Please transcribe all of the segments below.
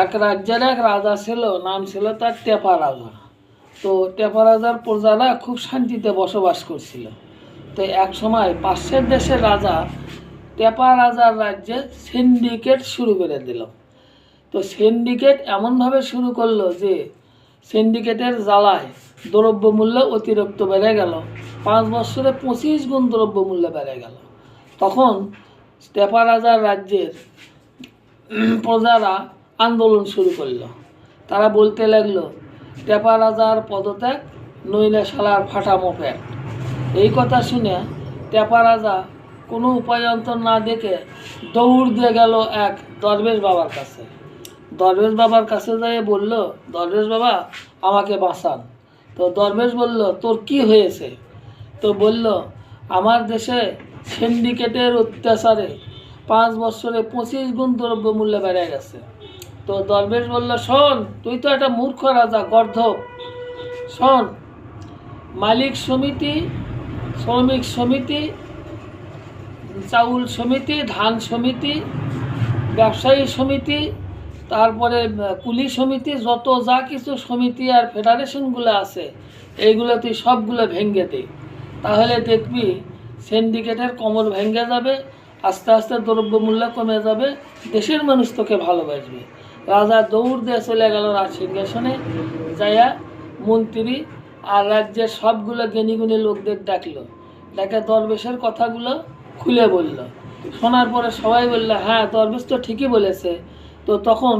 এক রাজ্যের এক রাজা ছিল, নাম ছিল তার টেপা রাজা। তো টেপা রাজার প্রজারা খুব শান্তিতে বসবাস করছিল। তো এক সময় পাশের দেশের রাজা টেপা রাজার রাজ্যে সিন্ডিকেট শুরু করে দিল। তো সিন্ডিকেট এমনভাবে শুরু করলো যে সিন্ডিকেটের জ্বালায় দ্রব্যমূল্য অতিরিক্ত বেড়ে গেল। 5 বছরে 25 গুণ দ্রব্যমূল্য বেড়ে গেল। তখন টেপা রাজার রাজ্যের প্রজারা আন্দোলন শুরু করলো। তারা বলতে লাগলো, টেপা রাজার পদত্যাগ, নইলে শালার ফাটামো প্যাট। এই কথা শুনে টেপা রাজা কোনো উপায়ন্তর না দেখে দৌড় দিয়ে গেল এক দরবেশ বাবার কাছে। দরবেশ বাবার কাছে যেয়ে বলল, দরবেশ বাবা আমাকে বাঁচান। তো দরবেশ বলল, তোর কি হয়েছে? তো বলল, আমার দেশে সিন্ডিকেটের অত্যাচারে 5 বছরে 25 গুণ দ্রব্যমূল্য বেড়ে গেছে। তো দরবেশ বলল, শোন, তুই তো একটা মূর্খ রাজা, গর্ধব। শোন, মালিক সমিতি, শ্রমিক সমিতি, চাউল সমিতি, ধান সমিতি, ব্যবসায়ী সমিতি, তারপরে কুলি সমিতি, যত যা কিছু সমিতি আর ফেডারেশনগুলো আছে, এইগুলো তুই সবগুলো ভেঙে দে। তাহলে দেখবি সিন্ডিকেটের কোমর ভেঙে যাবে, আস্তে আস্তে দ্রব্যমূল্য কমে যাবে, দেশের মানুষ তোকে ভালোবাসবে। রাজা দৌড় দিয়ে চলে গেল রাজ সিংহাসনে, যাইয়া মন্ত্রী আর রাজ্যের সবগুলো জ্ঞানীগুণী লোকদের ডাকলো, ডেকে দরবেশের কথাগুলো খুলে বলল। শোনার পরে সবাই বলল, হ্যাঁ, দরবেশ তো ঠিকই বলেছে। তো তখন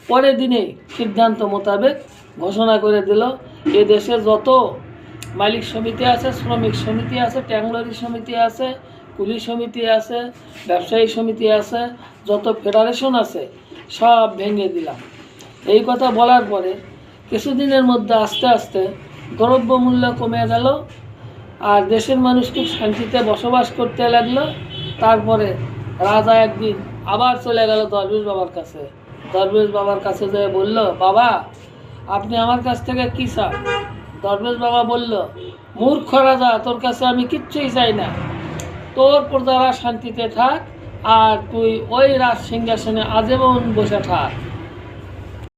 পরের দিনেই সিদ্ধান্ত মোতাবেক ঘোষণা করে দিল, এ দেশে যত মালিক সমিতি আছে, শ্রমিক সমিতি আছে, ট্যাংলারি সমিতি আছে, কুলি সমিতি আছে, ব্যবসায়ী সমিতি আছে, যত ফেডারেশন আছে, সব ভেঙে দিলাম। এই কথা বলার পরে কিছুদিনের মধ্যে আস্তে আস্তে দ্রব্যমূল্য কমে গেল আর দেশের মানুষ খুব শান্তিতে বসবাস করতে লাগলো। তারপরে রাজা একদিন আবার চলে গেল দরবেশ বাবার কাছে। দরবেশ বাবার কাছে যেয়ে বলল, বাবা আপনি আমার কাছ থেকে কী চান? দরবেশ বাবা বলল, মূর্খ রাজা, তোর কাছে আমি কিচ্ছুই চাই না। তোর প্রজারা শান্তিতে থাক আর তুই ওই রাজ সিংহাসনে আজীবন বসে থাক।